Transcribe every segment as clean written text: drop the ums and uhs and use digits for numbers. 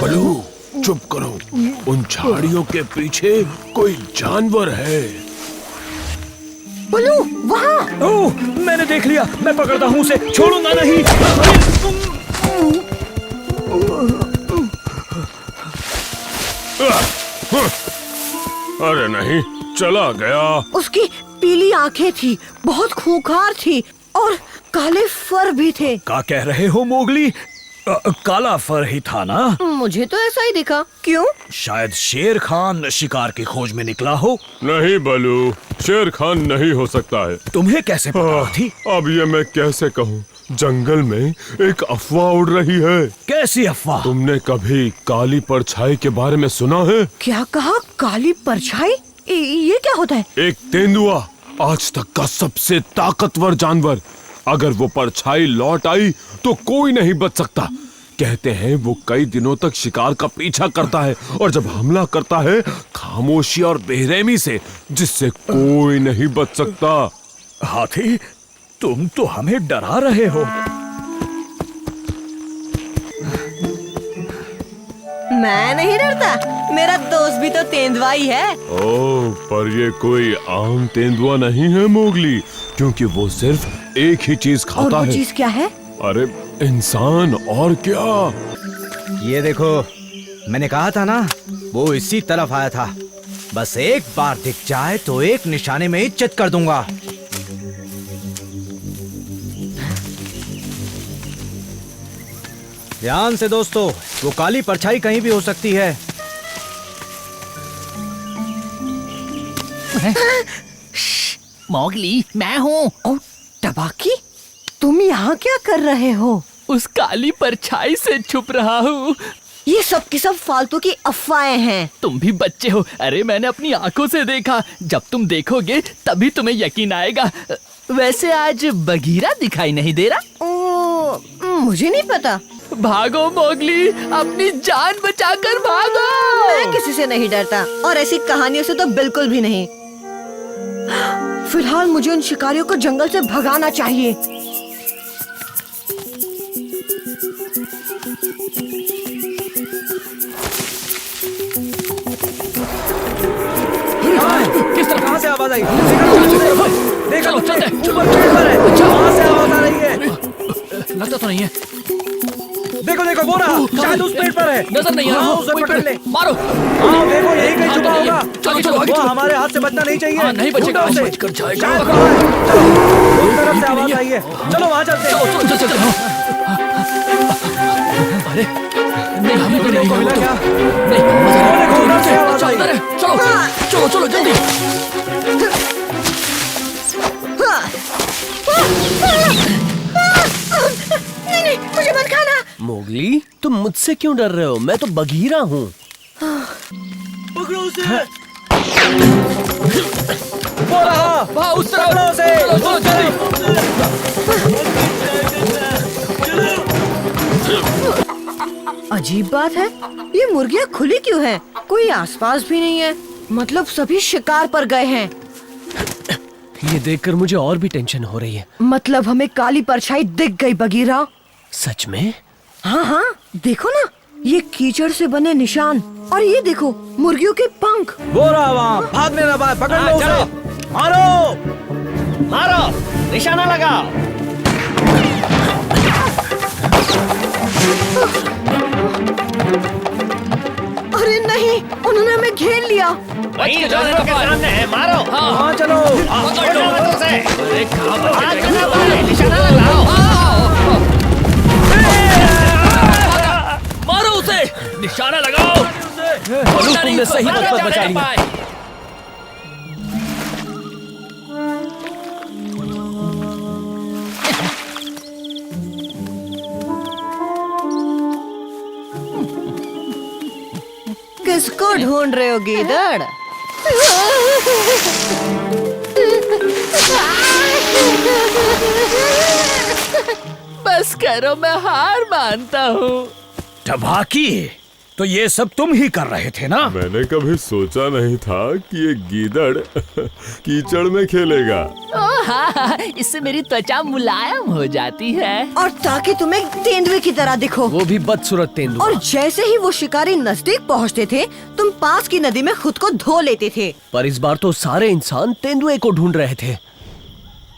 बलू चुप करो, उन झाड़ियों के पीछे कोई जानवर है। बलू वहाँ। ओह, मैंने देख लिया, मैं पकड़ता हूँ उसे, छोड़ूंगा नहीं। अरे नहीं, चला गया। उसकी पीली आंखें थी, बहुत खूंखार थी और काले फर भी थे। क्या कह रहे हो मोगली? काला फर ही था ना? मुझे तो ऐसा ही दिखा। क्यों? शायद शेर खान शिकार की खोज में निकला हो। नहीं बलू, शेर खान नहीं हो सकता है। तुम्हें कैसे पता थी? अब ये मैं कैसे कहूँ, जंगल में एक अफवाह उड़ रही है। कैसी अफवाह? तुमने कभी काली परछाई के बारे में सुना है? क्या कहा? काली परछाई? ये क्या होता है? एक तेंदुआ, आज तक का सबसे ताकतवर जानवर। अगर वो परछाई लौट आई तो कोई नहीं बच सकता। कहते हैं वो कई दिनों तक शिकार का पीछा करता है और जब हमला करता है खामोशी और बेरहमी से, जिससे कोई नहीं बच सकता। हाथी, तुम तो हमें डरा रहे हो। मैं नहीं डरता, मेरा दोस्त भी तो तेंदुआ ही है। ओह, पर ये कोई आम तेंदुआ नहीं है मोगली, क्योंकि वो सिर्फ एक ही चीज खाता और वो है। चीज क्या है? अरे इंसान, और क्या। ये देखो, मैंने कहा था ना, वो इसी तरफ आया था। बस एक बार दिख जाए तो एक निशाने में ही चित कर दूंगा। ध्यान से दोस्तों, वो काली परछाई कहीं भी हो सकती है। मोगली, मैं हूँ। ओ, टबाकी, तुम यहाँ क्या कर रहे हो? उस काली परछाई से छुप रहा हूँ। ये सब की सब फालतू की अफवाहें हैं। तुम भी बच्चे हो। अरे मैंने अपनी आंखों से देखा। जब तुम देखोगे तभी तुम्हें यकीन आएगा। वैसे आज बगीरा दिखाई नहीं दे रहा। मुझे नहीं पता। भागो मोगली, अपनी जान बचाकर भागो। मैं किसी से नहीं डरता और ऐसी कहानियों से तो बिल्कुल भी नहीं। फिलहाल मुझे उन शिकारियों को जंगल से भगाना चाहिए। किस तरह, कहाँ से आवाज आई? देखो, चलो, चलते हैं। ऊपर पेड़ पर है। वहाँ से आवाज आ रही है। लगता तो नहीं है। देखो देखो, वो रहा, शायद उस पेड़ पर है। नजर नहीं आ रहा। हाँ, उसे कोई पकड़ ले। मारो। हाँ देखो, यही कहीं छुपा होगा। चलो चलो, आगे वो चलो। हमारे हाथ से बचना नहीं चाहिए। हाँ, नहीं बचेगा, ढूंढो उसे। बचकर जाएगा। शायद वहाँ है। चलो, उस तरफ से आवाज आई है। चलो वहाँ चलते हैं। चलो चलो चलो। अरे नहीं, हमें तो नहीं मिला क्या? नहीं, देखो, उधर से आवाज आई। चलो चलो चलो जल्दी। नहीं, मुझे मत खाना। मोगली, तुम मुझसे क्यों डर रहे हो? मैं तो बगीरा हूँ। पकड़ो उसे। वो रहा। वहाँ उस तरफ। पकड़ो उसे। चलो चलो जल्दी। अजीब बात है, ये मुर्गियाँ खुली क्यों हैं? कोई आसपास भी नहीं है। मतलब सभी शिकार पर गए हैं। ये देखकर मुझे और भी टेंशन हो रही है। मतलब हमें काली परछाई दिख गई बगीरा। सच में? हाँ हाँ, देखो ना, ये कीचड़ से बने निशान और ये देखो मुर्गियों के पंख। वो रहा वहाँ, भागने ना पाए। पकड़ लो उसे। मारो मारो, निशाना लगाओ। अरे नहीं, उन्होंने हमें घेर लिया। वहीं जानवर के सामने है, मारो। वहाँ चलो। पकड़ लो उसे। अरे कहाँ भाग ना पाए, निशाना लगाओ। मारो उसे, निशाना लगाओ। तुमने सही वक्त पर बचा लिया। किसको ढूंढ रहे हो गीदड़? बस करो, मैं हार मानता हूँ। टबाकी, तो ये सब तुम ही कर रहे थे ना? मैंने कभी सोचा नहीं था कि ये गीदड़ कीचड़ में खेलेगा। ओ हाँ, इससे मेरी त्वचा मुलायम हो जाती है। और ताकि तुम एक तेंदुए की तरह दिखो। वो भी बदसूरत तेंदुआ। और जैसे ही वो शिकारी नजदीक पहुंचते थे, तुम पास की नदी में खुद को धो लेते थे। पर इस बार तो सारे इंसान तेंदुए को ढूंढ रहे थे।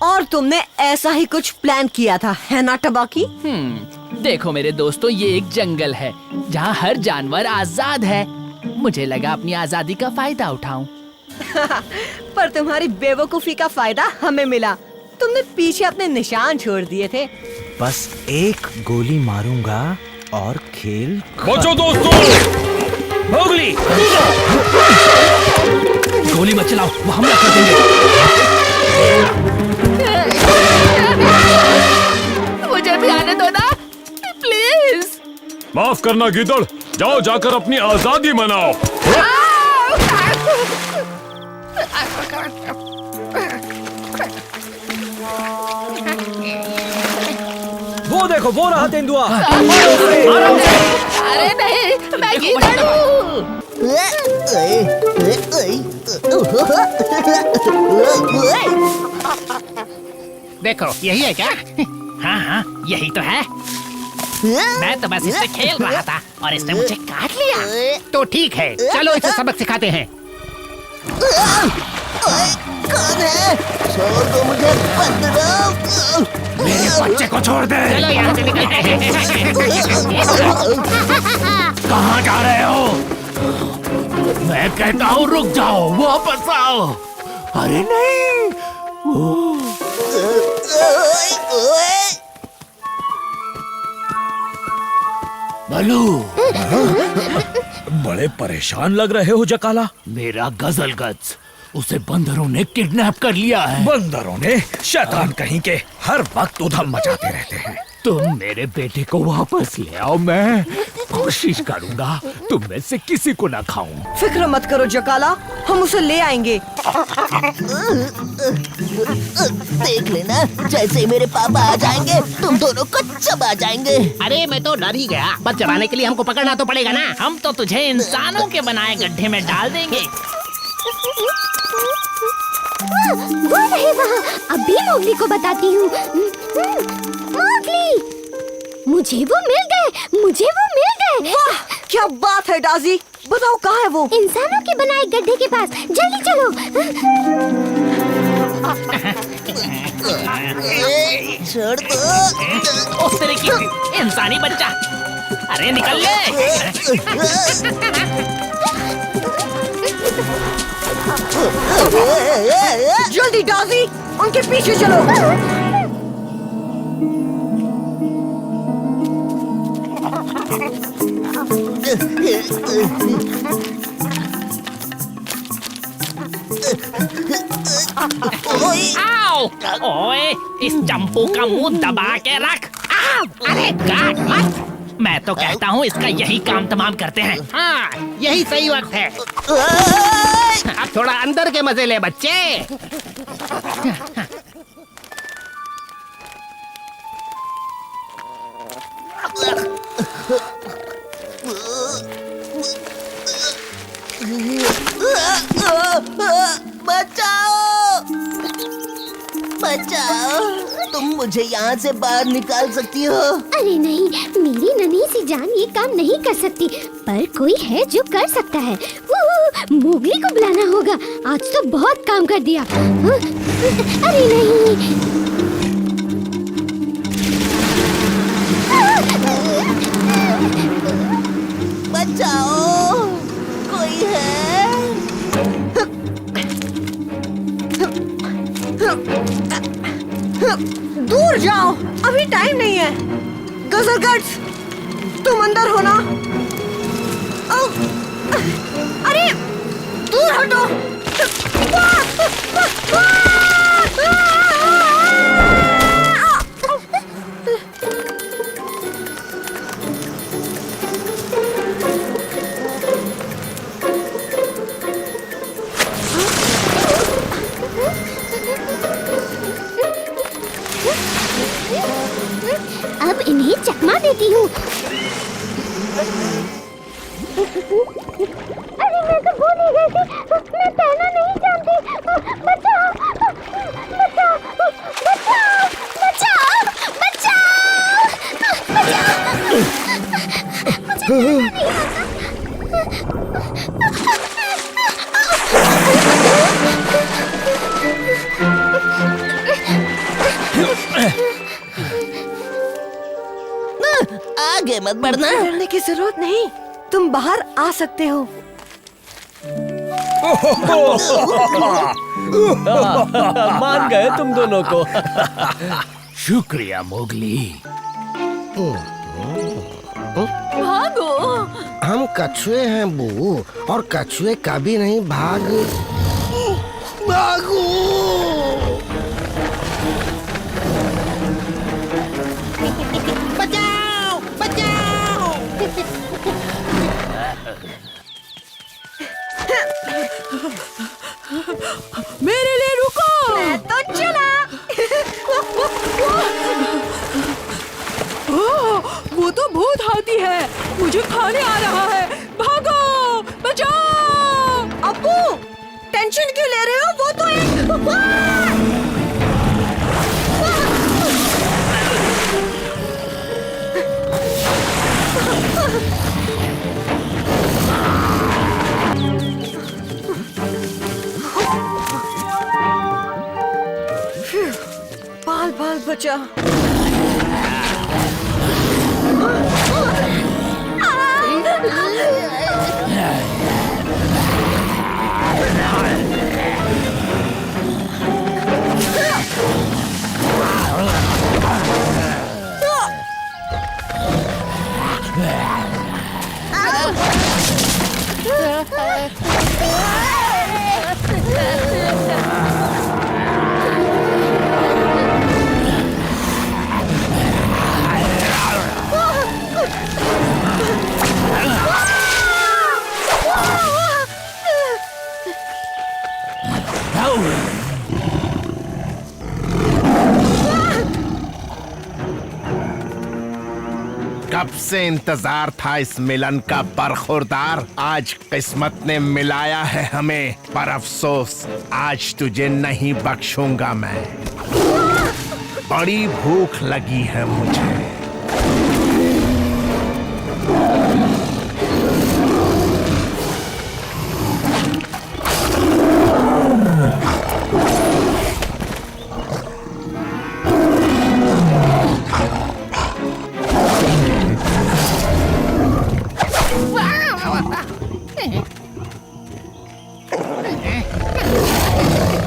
और तुमने ऐसा ही कुछ प्लान किया था, है ना टबाकी? देखो मेरे दोस्तों, ये एक जंगल है जहाँ हर जानवर आजाद है। मुझे लगा अपनी आजादी का फायदा उठाऊं। पर तुम्हारी बेवकूफी का फायदा हमें मिला। तुमने पीछे अपने निशान छोड़ दिए थे। बस एक गोली मारूंगा और खेल बचो दोस्तों। मोगली, गोली मत चलाओ, वो हमला कर देंगे। मुझे भी आने दो ना, प्लीज। माफ करना गीदड़, जाओ जाकर अपनी आजादी मनाओ। वो देखो, वो रहा तेंदुआ। अरे नहीं, मैं गीदड़ हूँ। देखो, यही है क्या? हाँ हाँ, यही तो है। मैं तो बस इससे खेल रहा था और इसने मुझे काट लिया। तो ठीक है, चलो इसे सबक सिखाते हैं। कौन है? छोड़ दो मुझे, बंदरों। मेरे बच्चे को छोड़ दे। चलो यहाँ से निकलते हैं। कहाँ जा रहे हो? मैं कहता हूँ रुक जाओ, वापस आओ। अरे नहीं। बलू, बड़े परेशान लग रहे हो जकाला। मेरा गजल गज, उसे बंदरों ने किडनैप कर लिया है। बंदरों ने? शैतान कहीं के, हर वक्त उधम मचाते रहते हैं। तुम मेरे बेटे को वापस ले आओ, मैं कोशिश करूंगा तुम में से किसी को ना खाऊं। फिक्र मत करो जकाला, हम उसे ले आएंगे। देख लेना, जैसे ही मेरे पापा आ जाएंगे, तुम दोनों को चबा जाएंगे। अरे मैं तो डर ही गया। बस चबाने के लिए हमको पकड़ना तो पड़ेगा ना। हम तो तुझे इंसानों के बनाए गड्ढे में डाल देंगे। वो रहे वहाँ। अभी मोगली को बताती हूँ। मोगली, मुझे वो मिल गए, मुझे वो मिल गए। वाह, क्या बात है डाजी। बताओ कहाँ है वो? इंसानों के बनाए गड्ढे के पास, जल्दी चलो। छोड़ दो। उस तरह की इंसानी बच्चा, अरे निकल ले। जल्दी डाजी, उनके पीछे चलो। आओ, ओए, इस चंपू का मुंह दबा के रख। आओ, अरे काट मत। मैं तो कहता हूँ इसका यही काम तमाम करते हैं। हाँ, यही सही वक्त है। अब थोड़ा अंदर के मजे ले बच्चे। बचाओ, बचाओ। तुम मुझे यहाँ से बाहर निकाल सकती हो? अरे नहीं, मेरी नन्ही सी जान ये काम नहीं कर सकती, पर कोई है जो कर सकता है। मोगली को बुलाना होगा। आज तो बहुत काम कर दिया। हाँ? अरे नहीं। बचाओ, कोई है? दूर जाओ, अभी टाइम नहीं है। गजरगट्स, तुम अंदर हो ना? अरे दूर हटो। अब इन्हें चकमा देती हूँ। अरे मैं तो भूल ही गई थी, मैं तैरना नहीं जानती। बचाओ बचाओ बचाओ बचाओ बचाओ। आगे मत बढ़ना। डरने की जरूरत नहीं, तुम बाहर आ सकते हो। मान गए तुम दोनों को। शुक्रिया मोगली। भागो। हम कछुए हैं बू, और कछुए कभी नहीं भागो। बचाओ बचाओ। मेरे लिए रुको। मैं तो चला। वो तो भूत हाथी है, मुझे खाने आ रहा है। भागो, बचाओ। अब्बू, टेंशन क्यों ले रहे हो? वो तो बाल बाल बचा। कब से इंतजार था इस मिलन का बरखुरदार। आज किस्मत ने मिलाया है हमें, पर अफसोस आज तुझे नहीं बख्शूंगा मैं। बड़ी भूख लगी है मुझे।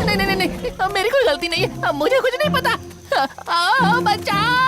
नहीं, मेरी कोई गलती नहीं है, मुझे कुछ नहीं पता। बचाओ।